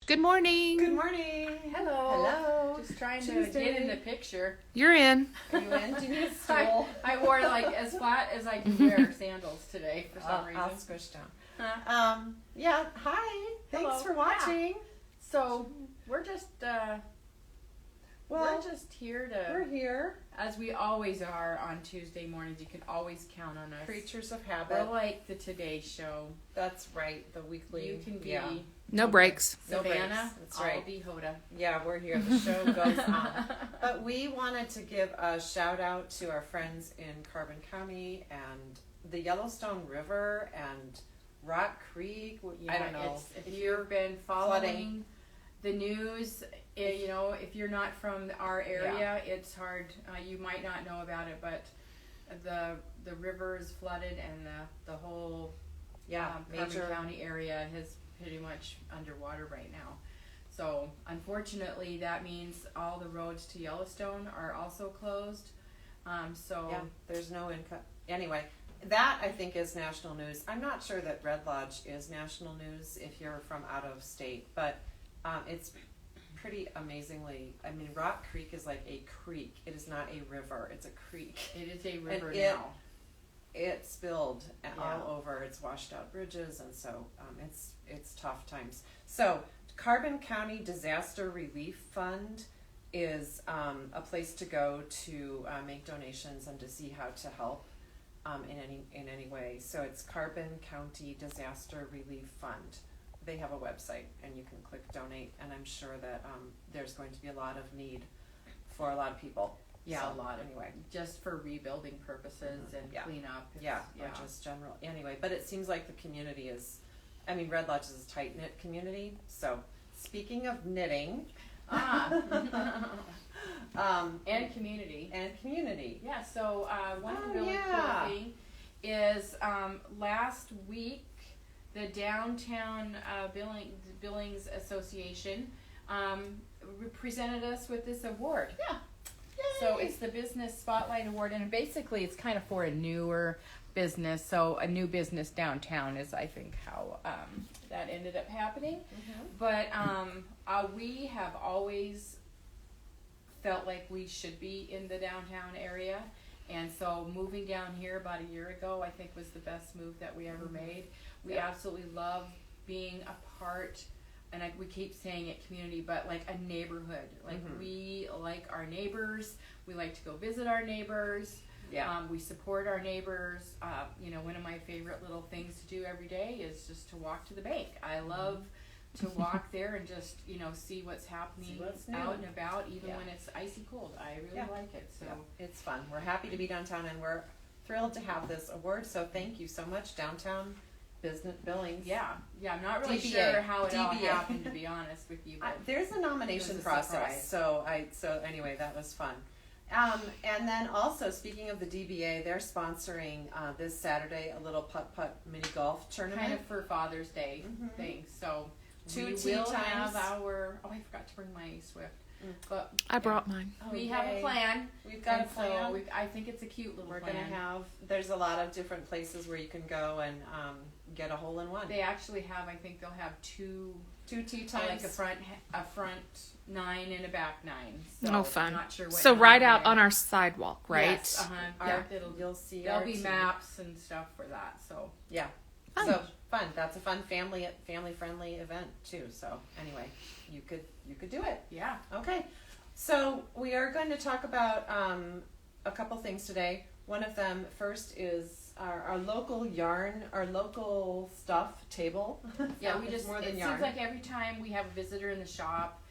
Good morning. Good morning. Hello. Hello. Just trying Tuesday. to get in the picture. You're in. Are you in? Do you need a stool? I wore like as flat as I can wear sandals today for some reason. I'll squish down. Huh? Yeah. Hi. Thanks Hello. for watching. So we're just Well, we're just here we're to, here, as we always are on Tuesday mornings. You can always count on us. creatures of We're habit. like the Today Show. That's right. The weekly. You can be Yeah. No breaks. No breaks. Savannah. That's I'll right. be Hoda. Yeah, we're here. The show goes on. But we wanted to give a shout out to our friends in Carbon County and the Yellowstone River and Rock Creek. I don't know. If you've been following the news, you know, if you're not from our area, it's hard. You might not know about it, but the river is flooded and the whole Carbon major County area is pretty much underwater right now. So unfortunately, that means all the roads to Yellowstone are also closed. there's no income. Anyway, that I think is national news. I'm not sure that Red Lodge is national news if you're from out of state, but it's pretty amazingly. I mean, Rock Creek is like a creek. It is not a river. It's a creek. It is a river And now. It spilled Yeah. all over. It's washed out bridges, and so it's tough times. So Carbon County Disaster Relief Fund is a place to go to make donations and to see how to help in any way. So it's Carbon County Disaster Relief Fund. They have a website, and you can click donate. And I'm sure that there's going to be a lot of need for a lot of people. Yeah, So, a lot of anyway. just for rebuilding purposes and Yeah. cleanup. Or just general. Anyway, but it seems like the community is, I mean, Red Lodge is a tight knit community. So, speaking of knitting, And community. and community. Yeah, so one Oh, really yeah. cool thing is last week the Downtown Billings Association presented us with this award. Yeah. So it's the Business Spotlight Award, and basically it's kind of for a newer business. So a new business downtown is, I think, how that ended up happening. But we have always felt like we should be in the downtown area. And so moving down here about a year ago, I think was the best move that we ever made. We absolutely love being a part, and we keep saying it, community, but like a neighborhood. Like we like our neighbors. We like to go visit our neighbors. We support our neighbors. You know, one of my favorite little things to do every day is just to walk to the bank. I love to walk there and just, you know, see what's happening out and about, even when it's icy cold. I really like it. So it's fun. We're happy to be downtown, and we're thrilled to have this award. So thank you so much, Downtown Business Billings. I'm not really DBA. sure how it all DBA. happened, to be honest with you. But There's a nomination It was a process, surprise. so anyway, that was fun. And then also, speaking of the DBA, they're sponsoring this Saturday a little putt-putt mini golf tournament. kind of for Father's Day thing. So Two we tee will times. have our. Oh, I forgot to bring my Swift. But I brought mine. we have a plan. We've got a And plan. So I think it's a cute little We're plan. gonna have. There's a lot of different places where you can go and get a hole in one. They actually have. I think they'll have two tee times. like a front 9 and a back 9. So Oh, fun. Not sure what So nine right out is. on our sidewalk, right? Yes, You'll see. There'll our be team. maps and stuff for that. So Yeah. Fun. So fun. That's a fun family friendly event too. So anyway, you could do it. yeah. Okay. So we are going to talk about a couple things today. One of them first is our local yarn, our local stuff table. Yeah, we It's just, more it than seems yarn. like every time we have a visitor in the shop,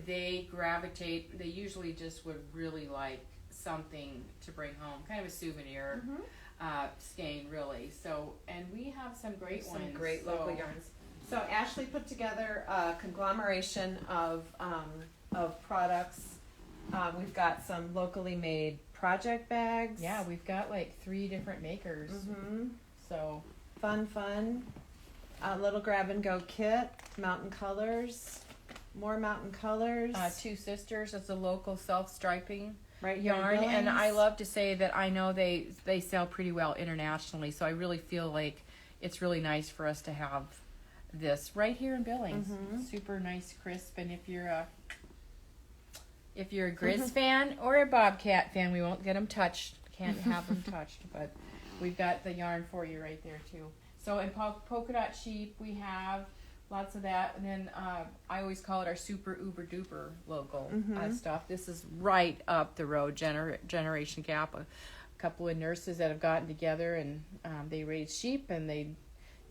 they gravitate, they usually just would really like something to bring home, kind of a souvenir skein, really. So, and we have some great ones. Some great local yarns. So Ashley put together a conglomeration of products. We've got some locally made project bags. Yeah, we've got like 3 different makers. So, Fun. A little grab and go kit, mountain colors, more mountain colors. 2 Sisters is a local self-striping right here in yarn, and I Billings. love to say that I know they sell pretty well internationally, so I really feel like it's really nice for us to have this right here in Billings. Super nice, crisp, and if you're a Grizz fan or a Bobcat fan, we won't get them touched. Can't have them touched, but we've got the yarn for you right there too. So in polka dot sheep, we have lots of that, and then I always call it our super uber duper logo stuff. This is right up the road, generation gap. A couple of nurses that have gotten together and they raise sheep and they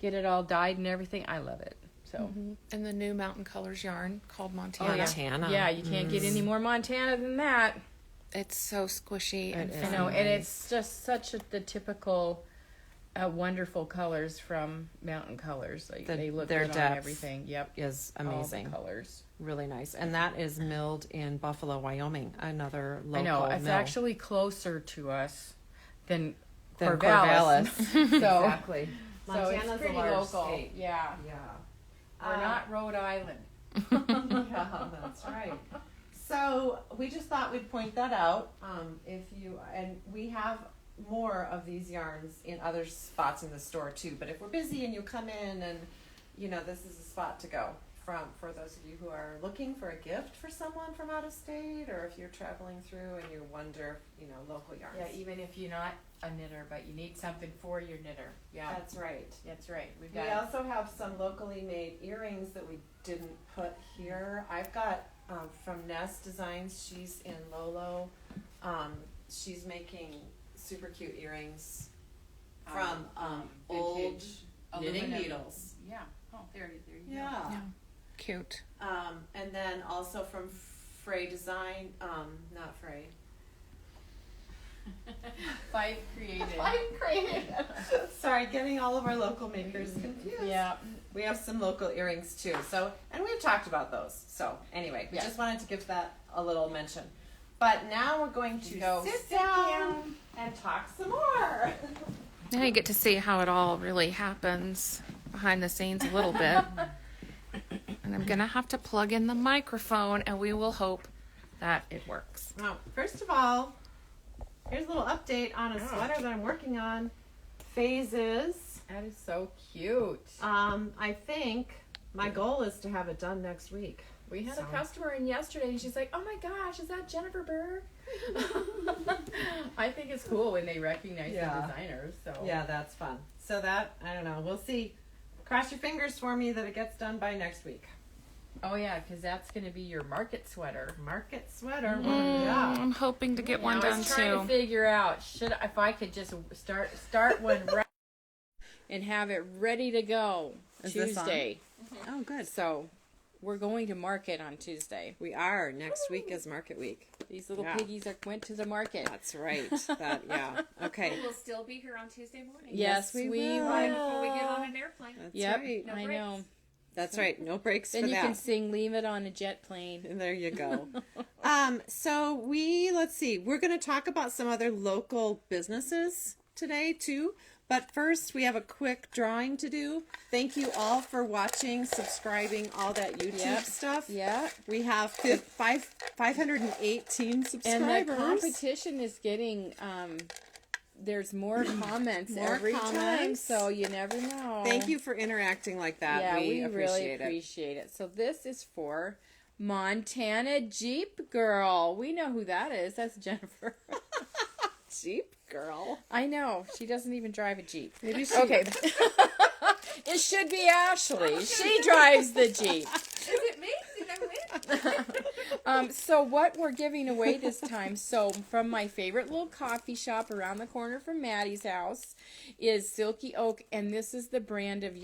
get it all dyed and everything. I love it. So And the new Mountain Colors yarn called Montana. Montana. yeah, you can't get any more Montana than that. It's so squishy and I know, and it's just such the typical, wonderful colors from Mountain Colors. Like, they look their good on depth everything. Yep, is amazing. All the colors. Really nice. And that is milled in Buffalo, Wyoming, another local I know it's mill. actually closer to us than Than Corvallis. Corvallis. So, Exactly. so Montana's it's pretty a large local. state. Yeah, Yeah. we're not Rhode Island. Yeah, that's right. So we just thought we'd point that out. And we have more of these yarns in other spots in the store too. But if we're busy and you come in and, this is a spot to go for those of you who are looking for a gift for someone from out of state, or if you're traveling through and you wonder, local yarns. Yeah, even if you're not a knitter, but you need something for your knitter. Yeah, That's right. that's right. We also have some locally made earrings that we didn't put here. I've got from Nest Designs. She's in Lolo. She's making super cute earrings from old vintage knitting aluminum. needles. Yeah. Oh, there you go. Yeah. cute. And then also from Frey Design. Not Frey. Five created. Sorry, getting all of our local makers confused. Yeah. We have some local earrings too. So, and we've talked about those. So, anyway, we Yeah. just wanted to give that a little mention. But now we're going to Go sit sit down and talk some more. Now you get to see how it all really happens behind the scenes a little bit. And I'm going to have to plug in the microphone, and we will hope that it works. Now, first of all, here's a little update on a sweater that I'm working on. Phases. That is so cute. I think my goal is to have it done next week. We had So- a customer in yesterday, and she's like, "Oh my gosh, is that Jennifer Berg?" I think it's cool when they recognize Yeah. the designers. So Yeah, that's fun. So that, I don't know, we'll see. Cross your fingers for me that it gets done by next week. Oh yeah, because that's going to be your market sweater. Market sweater. Yeah. I'm hoping to get one I done was trying to too. figure out if I could just start one right and have it ready to go Is this on? Tuesday. Oh, good. So we're going to market on Tuesday. We are. Next week is market week. These little Yeah. piggies went to the market. That's right. Okay. We'll still be here on Tuesday morning. Yes, we will. Right before we get on an airplane. That's Yep, right. No I breaks. know. That's right. No breaks Then for you that. can sing "Leave It on a Jet Plane." There you go. So let's see. We're going to talk about some other local businesses today too. But first, we have a quick drawing to do. Thank you all for watching, subscribing, all that YouTube Yep. stuff. Yeah, 518 subscribers. and the competition is getting. There's more comments More every time, comments. so you never know. Thank you for interacting like that. Yeah, we really appreciate it. appreciate it. So this is for Montana Jeep Girl. We know who that is. That's Jennifer. Jeep girl. I know. She doesn't even drive a Jeep. Maybe she. Okay. It should be Ashley. She drives the Jeep. Is it me? Did I win? So what we're giving away this time, so from my favorite little coffee shop around the corner from Maddie's house is Silky Oak, and this is the brand of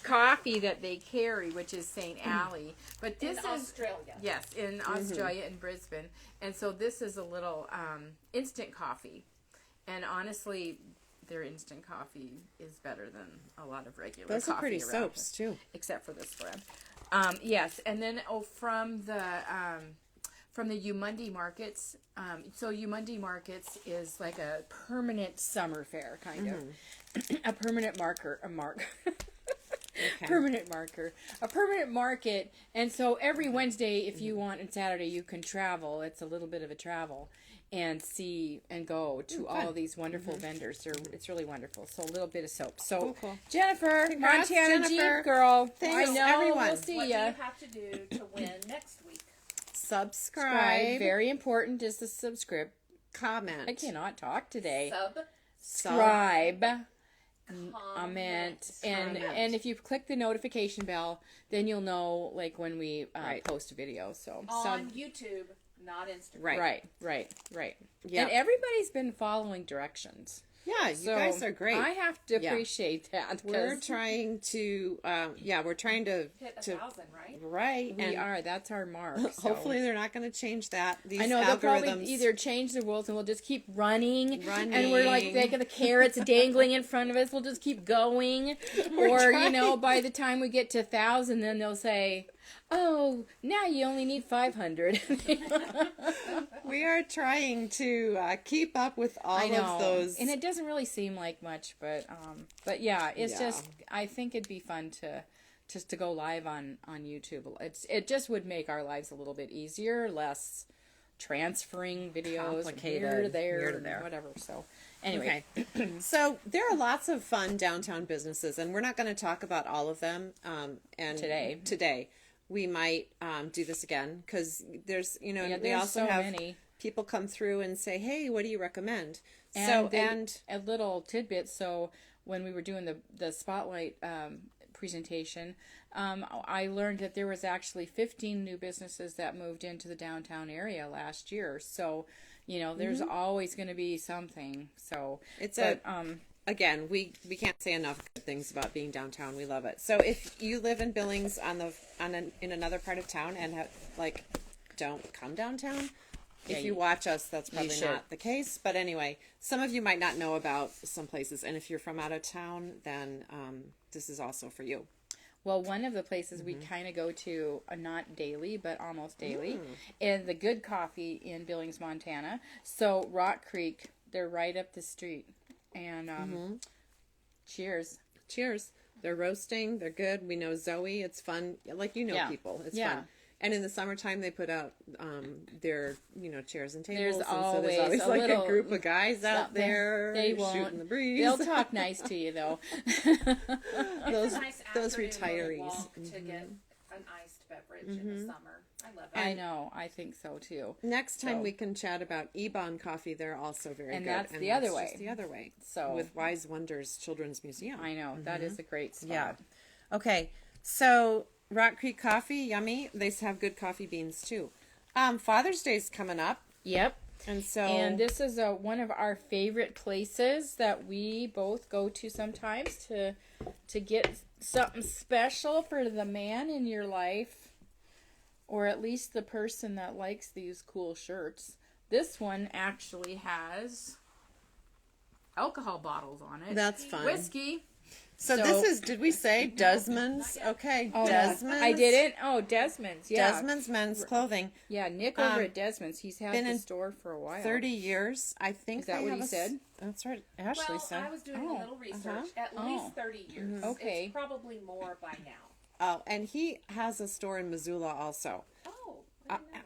coffee that they carry, which is St. Alley. But this In is Australia. yes, in Australia in Brisbane. And so this is a little instant coffee. And honestly, their instant coffee is better than a lot of regular Those coffee are pretty around soaps here, too. except for this brand. Yes, and then from the Umundi markets. So Umundi markets is like a permanent summer fair, kind of a permanent permanent marker, a permanent market. And so every Wednesday, if you want, and Saturday, you can travel. It's a little bit of a travel. and see and go to all these wonderful vendors. It's really wonderful. So a little bit of soap. So Cool. Jennifer, Congrats, Montana Jennifer. Jeep girl. Thanks, I know everyone. we'll see What do ya. you have to do to win next week? Subscribe. Very important is the subscribe. Comment. I cannot talk today. Subscribe. Comment and if you click the notification bell, then you'll know like when we post a video. So On YouTube, not Instagram. right. Yeah. And everybody's been following directions. Yeah, you So guys are great. I have to appreciate that. We're 'cause trying to, we're trying to Hit 1,000, right? right. we and are. That's our mark. So. hopefully they're not going to change that. These I know they'll probably algorithms. either change the rules and we'll just keep running. And we're like the carrots dangling in front of us. We'll just keep going. Or, by the time we get to 1,000, then they'll say, oh, now you only need 500. We are trying to keep up with all of those. And it doesn't really seem like much, but yeah, it's just, I think it'd be fun to just to go live on YouTube. It just would make our lives a little bit easier, less transferring videos Complicated, here to there, here to there. whatever. So anyway, Okay. So there are lots of fun downtown businesses, and we're not going to talk about all of them. And today we might do this again because there's we there's also so have many. people come through and say, hey, what do you recommend? And a little tidbit. So when we were doing the spotlight presentation, I learned that there was actually 15 new businesses that moved into the downtown area last year. So, there's always going to be something. So again, we can't say enough good things about being downtown. We love it. So if you live in Billings in another part of town and don't come downtown. If you watch us, that's probably not the case. But anyway, some of you might not know about some places. And if you're from out of town, then this is also for you. Well, one of the places we kind of go to, not daily, but almost daily, is the Good Coffee in Billings, Montana. So Rock Creek, they're right up the street. And cheers. Cheers. They're roasting. They're good. We know Zoe. It's fun. Like, people. It's fun. And in the summertime, they put out their, chairs and tables. There's and always, so there's always like little, a group of guys out there they shooting the breeze. They'll talk nice to you, though. those Nice those afternoon retirees. walk to get an iced beverage in the summer. I love it. I know. I think so, too. Next time we can chat about Ebon Coffee. They're also very and good. That's the other way. Just the other way. So with Wise Wonders Children's Museum. I know. That is a great spot. Yeah. Okay. So Rock Creek Coffee, yummy. They have good coffee beans too. Father's Day's coming up. Yep. And this is one of our favorite places that we both go to sometimes to get something special for the man in your life, or at least the person that likes these cool shirts. This one actually has alcohol bottles on it. That's fun. Whiskey. So this is, did we say Desmonds? Okay, Oh, Desmonds. I didn't. Oh, Desmonds. Yeah. Desmonds Men's Clothing. Yeah, Nick over at Desmonds. He's had been the in store for a while. 30 years. I think Is that they what have he said? That's right. Ashley Well, said. I was doing a little research. At Oh. least 30 years. Okay. It's probably more by now. Oh, and he has a store in Missoula also. Oh.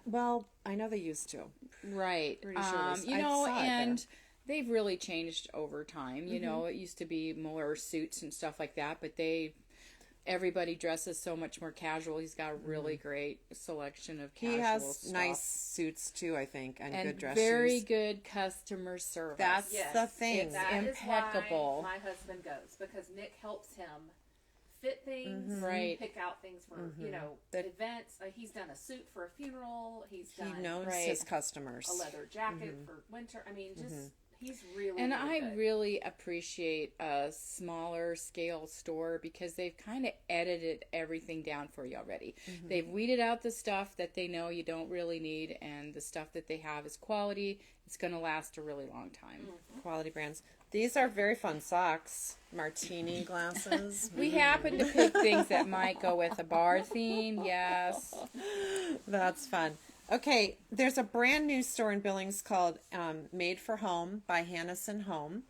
Well, I know they used to. Right. Pretty sure it was- You I know, saw it there. and they've really changed over time. You know, it used to be more suits and stuff like that, but everybody dresses so much more casual. He's got a really great selection of casual He has stuff. nice suits too, I think, and good dress very shoes. good customer service. That's Yes, the thing. It's That impeccable. is why my husband goes, because Nick helps him fit things, Right. pick out things for That- events. He's done a suit for a funeral. He's He done knows Right. his customers. a leather jacket for winter. I mean, just he's really And really I good. really appreciate a smaller scale store because they've kind of edited everything down for you already. They've weeded out the stuff that they know you don't really need, and the stuff that they have is quality. It's going to last a really long time. Quality brands. These are very fun socks. Martini glasses. We happen to pick things that might go with a bar theme, yes. That's fun. Okay, there's a brand new store in Billings called Made for Home by Hannesson Home.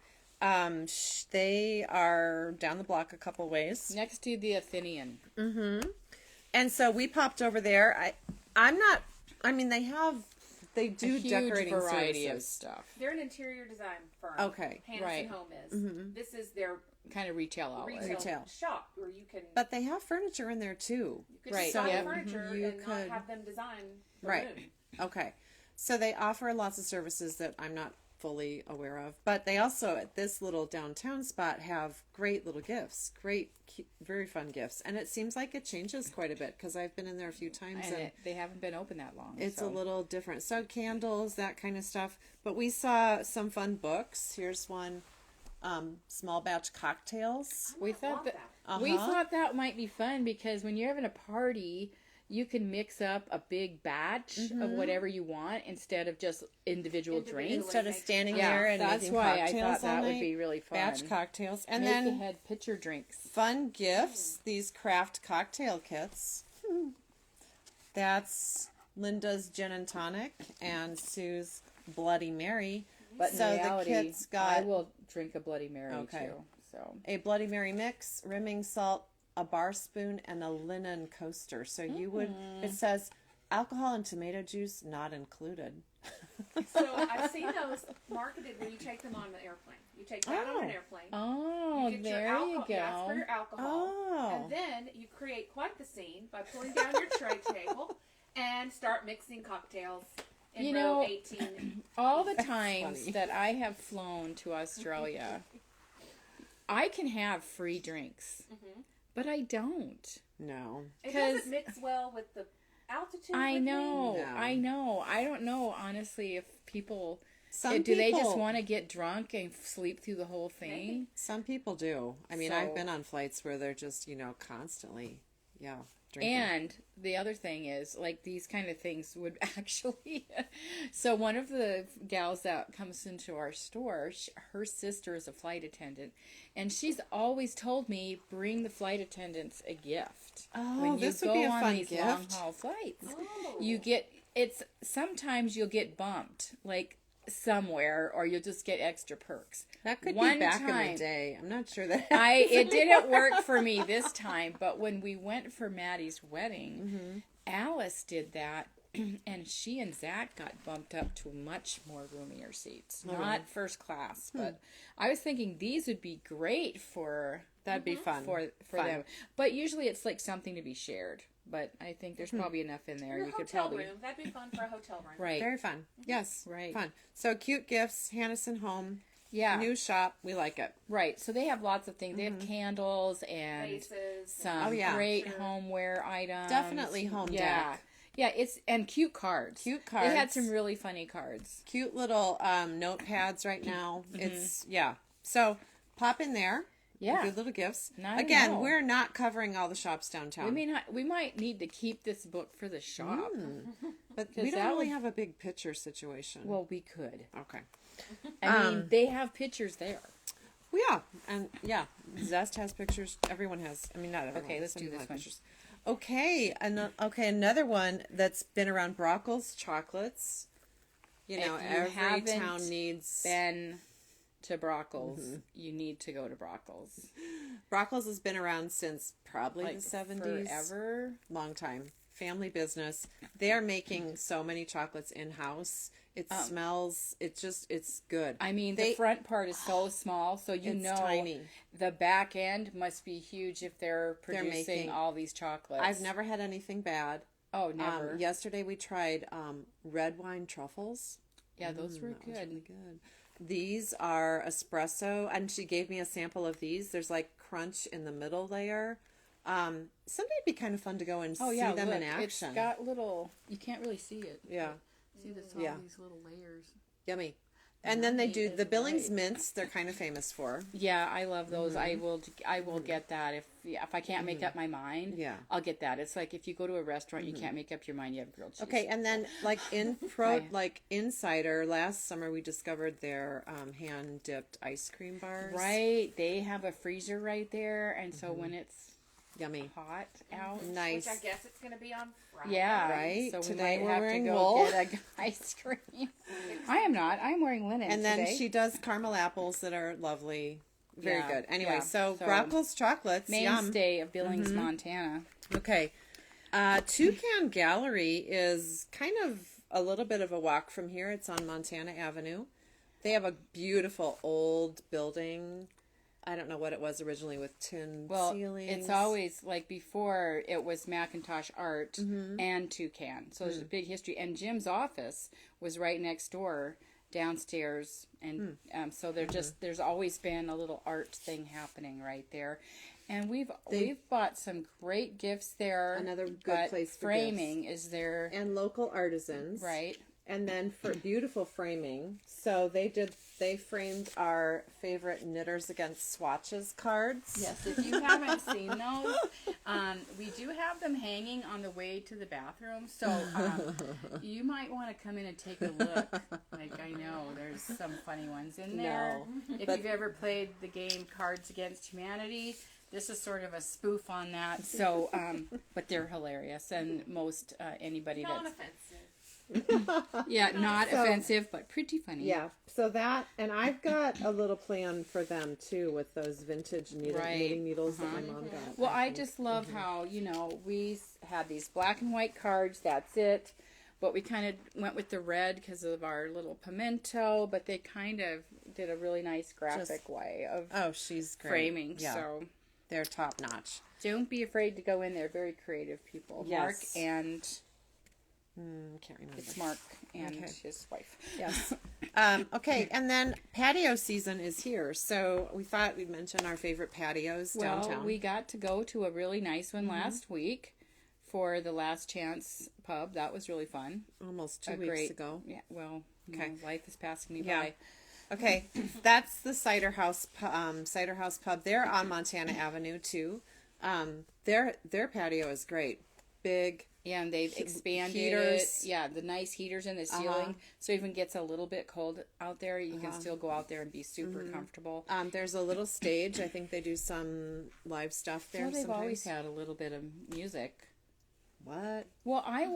They are down the block a couple ways. Next to the Athenian. And so we popped over there. They have they do a huge decorating variety of services. stuff. They're an interior design firm. Okay. Hannesson Right. Home is. This is their Kind of retail outlet. retail shop where you can But they have furniture in there too. you could Right. design Yep. furniture You and could- not have them design the Right. room. Okay. So they offer lots of services that I'm not fully aware of, but they also at this little downtown spot have great little gifts, very fun gifts, and it seems like it changes quite a bit because I've been in there a few times And they haven't been open that long. it's so. a little different. So candles, that kind of stuff. But we saw some fun books. Here's one, small batch cocktails. We thought love that, that. we thought that might be fun because when you're having a party, you can mix up a big batch of whatever you want instead of just individual drinks. Instead of standing Yeah, there and that's making why I cocktails thought that all would night. be really fun. Batch cocktails, and Maybe then they had pitcher drinks. fun gifts. These craft cocktail kits. That's Linda's gin and tonic and Sue's Bloody Mary. But in so reality, the kits got I will drink a Bloody Mary Okay. too. So a Bloody Mary mix, rimming salt, a bar spoon, and a linen coaster. So you would. It says alcohol and tomato juice not included. So I've seen those marketed when you take them on the airplane. You take that on an airplane. oh, You get there your you alcohol, go. That's for your alcohol. Oh. And then you create quite the scene by pulling down your tray table and start mixing cocktails in You row know, 18. All the times funny. that I have flown to Australia, I can have free drinks, but I don't. No. It 'Cause- doesn't mix well with the altitude. I with me. know, No. I know. I don't know, honestly, if people Some do they just people- want to get drunk and sleep through the whole thing? Maybe. Some people do. I mean, So- I've been on flights where they're just, constantly, drinking. And the other thing is, like, these kind of things would actually. So, one of the gals that comes into our store, her sister is a flight attendant, and she's always told me, bring the flight attendants a gift. Oh, this would be a fun these gift. long haul flights. Oh. You get, sometimes you'll get bumped, like, somewhere, or you'll just get extra perks. That could One be back in time- the day. I'm not sure that. It didn't work for me this time, but when we went for Maddie's wedding, Alice did that, and she and Zach got bumped up to much more roomier seats. Not first class, but I was thinking these would be great for That'd be fun. for Fun. them. But usually it's like something to be shared. But I think there's probably enough in there. Your You could hotel probably room. That'd be fun for a hotel room. right. Very fun. Yes. Right. Fun. So cute gifts. Hannesson Home. Yeah. New shop. We like it. Right. So they have lots of things. They have candles and Vases. some Oh, yeah. great Sure. homeware items. Definitely home Yeah. deck. Yeah, it's and cute cards. Cute They had cards. some really funny cards. Cute little notepads right now. It's So pop in there. Yeah. Good little gifts. Not at Again, all. we're not covering all the shops downtown. We might need to keep this book for the shop. but 'cause we don't that really would- have a big picture situation. Well, we could. Okay. I mean, they have pictures there. Well, yeah, and Zest has pictures. Everyone has. I mean, not everyone. Okay, let's Some do have this one. pictures. Okay, another one that's been around. Brockels Chocolates. If you every haven't town needs. Been to Brockels, you need to go to Brockels. Brockels has been around since probably Like the 70s. forever. Long time. Family business. They are making so many chocolates in house. It smells. It's good. I mean, the front part is so small, so you It's know tiny. the back end must be huge if they're producing making- all these chocolates. I've never had anything bad. Oh, never. Yesterday we tried red wine truffles. Yeah, those were That was good. really good. These are espresso, and she gave me a sample of these. There's like crunch in the middle layer. Someday it'd be kind of fun to go and Oh see yeah, them look, in action. it's got little. You can't really see it. Yeah, See this? Yeah. These little layers. yummy. And then they do is the Billings right. Mints. They're kind of famous for. Yeah, I love those. I will get that if I can't make up my mind. Yeah. I'll get that. It's like if you go to a restaurant, you can't make up your mind. You have grilled cheese. Okay, and then like in Cider, last summer we discovered their hand dipped ice cream bars. Right, they have a freezer right there, and so when it's Yummy. hot out, Nice. Which I guess it's going to be on Friday. yeah, Right, So we today might we're have to wearing go wool. get a ice cream. I am not. I'm wearing linen. And then today. she does caramel apples that are lovely. Very Yeah, good. Anyway, yeah. so So, Brockels Chocolates. Yum. mainstay of Billings, Montana. Okay. Toucan Gallery is kind of a little bit of a walk from here. It's on Montana Avenue. They have a beautiful old building. I don't know what it was originally with tin ceilings. It's always like before it was Macintosh Art and Toucan. So there's a big history. And Jim's office was right next door downstairs. And so there's always been a little art thing happening right there. And we've bought some great gifts there. Another good place for framing is there. And local artisans. Right. And then for beautiful framing. So they framed our favorite Knitters Against Swatches cards. Yes, if you haven't seen those, we do have them hanging on the way to the bathroom. So you might want to come in and take a look. Like, I know there's some funny ones in there. If you've ever played the game Cards Against Humanity, this is sort of a spoof on that. So, but they're hilarious, and most anybody that's Non-offensive. not offensive, but pretty funny. Yeah, so that, and I've got a little plan for them too with those vintage knitting needles that my mom got. Well, I just love how, we had these black and white cards, that's it. But we kind of went with the red because of our little pimento, but they kind of did a really nice graphic way of she's great. framing. Yeah. So They're top notch. don't be afraid to go in there. Very creative people. Yes. Mark and Can't remember. it's Mark and his wife. Yes. Okay, and then patio season is here, so we thought we'd mention our favorite patios downtown. Well, we got to go to a really nice one last week for the Last Chance Pub. That was really fun. Almost 2 weeks ago. Yeah, well, Okay. life is passing me Yeah. by. Okay, that's the Cider House Pub. They're on Montana Avenue too. Their patio is great, big. Yeah, and they've expanded heaters. it. Yeah, the nice heaters in the ceiling. So even gets a little bit cold out there, you can still go out there and be super comfortable. There's a little stage. I think they do some live stuff there. Well, they've sometimes. always had a little bit of music. What? Well, I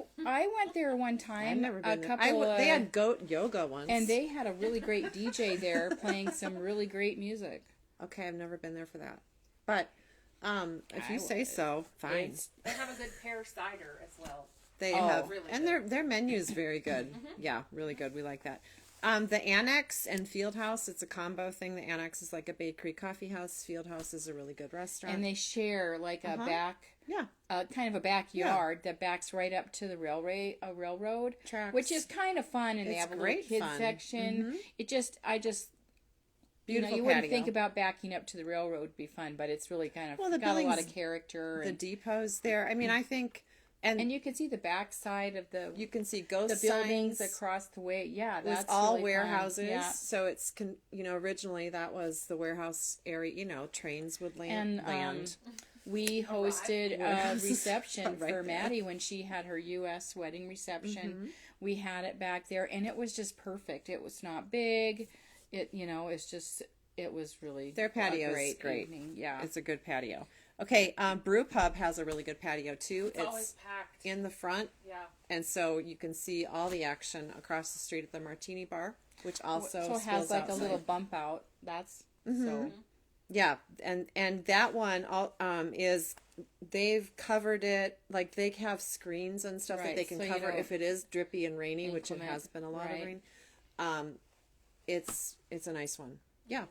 went there one time. I've never been there. couple They had goat yoga once. and they had a really great DJ there playing some really great music. Okay, I've never been there for that. But if you say so, fine. They have a good pear cider as well. They have, really and their menu is very good. Yeah, really good. We like that. The Annex and Fieldhouse, it's a combo thing. The Annex is like a bakery coffee house. Fieldhouse is a really good restaurant. And they share like a back, yeah, kind of a backyard that backs right up to the railroad Tracks. which is kind of fun. And they It's have a little great kids fun. section. I just. beautiful you patio. wouldn't think about backing up to the railroad would be fun, but it's really kind of Well, the got a lot Billings- of character. The And, depots there. I mean, I think, and you can see the back side of the you can see ghost buildings signs. across the way. Yeah, It was that's all really warehouses, fun. Yeah. so it's originally that was the warehouse area. Trains would And land. we hosted a Warehouses. reception Right for there. Maddie when she had her U.S. wedding reception. We had it back there, and it was just perfect. It was not big. It was really Their patio a is great. evening. Yeah, It's a good patio. Okay, Brew Pub has a really good patio too. It's always packed. in the front, Yeah. and so you can see all the action across the street at the Martini Bar, which also so it has spills like outside. a little bump out. That's so. Yeah, and that one is they've covered it, like they have screens and stuff that Right, they can so you cover don't if it is drippy and rainy, which it inclement, has been a lot right. of rain. It's a nice one. Yeah.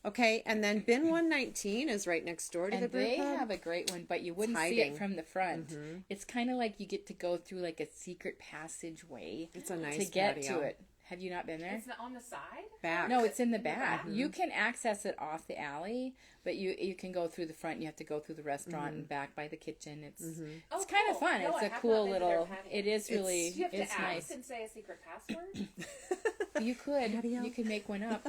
Okay, and then bin 119 is right next door to the And Brew they Pub. have a great one, but you wouldn't see hiding. it from the front. It's kind of like you get to go through like a secret passageway It's a nice to get patio. to it. Have you not been there? It's on the side? Back. No, it's in the back. You can access it off the alley, but you can go through the front. You have to go through the restaurant and back by the kitchen. It's Oh, kind of cool. fun. No, It's I a have cool not been to their little. patio. It is really. Do you have It's to ask nice. and say a secret password? You could. You could make one up.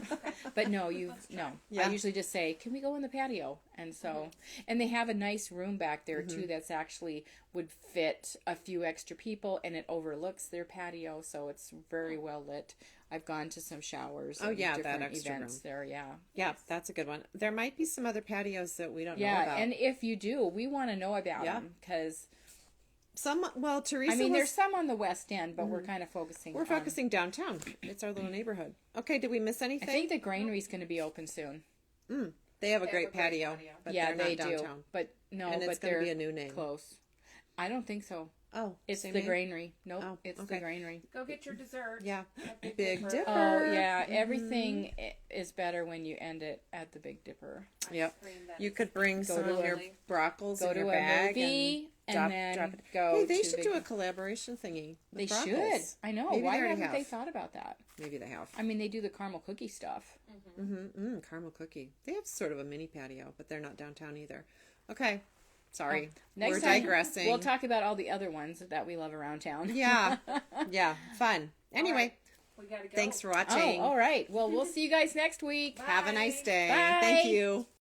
But no, no. Yeah. I usually just say, "Can we go in the patio?" And so, and they have a nice room back there too. That's actually would fit a few extra people, and it overlooks their patio, so it's very well lit. I've gone to some showers. Oh, and yeah, that different extra events room. there. Yeah. Yeah, that's a good one. There might be some other patios that we don't know Yeah, about. and if you do, we want to know about Yeah. them because Teresa I mean, was, there's some on the west end, but we're kind of focusing. we're on, focusing downtown. It's our little neighborhood. Okay, did we miss I anything? think the granary's going to be open soon. They have a great have a great patio, patio. but Yeah, they're they not do. downtown. But no, And it's but gonna they're be a new name. Close. I don't think so. Oh, It's same the name? granary. Nope, Oh, it's okay. the granary. Go get your dessert. Yeah, at Big Dipper. Dipper. Oh yeah, everything is better when you end it at the Big Dipper. Yep. Cream that You is could bring some to of your lovely. broccels Go in to your a bag movie and drop, then drop it. go. Hey, they to should Big do a Dipper. collaboration thingy. They with should. Brockels. I know. Maybe Why they already haven't they have. thought about that? Maybe they have. I mean, they do the caramel cookie stuff. Caramel cookie. They have sort of a mini patio, but they're not downtown either. Okay. Sorry. Next We're time, digressing. We'll talk about all the other ones that we love around town. Yeah. Yeah. Fun. Anyway, We gotta go. thanks for Oh, watching. all right. Well, we'll see you guys next week. Have a nice day. Bye. Thank you.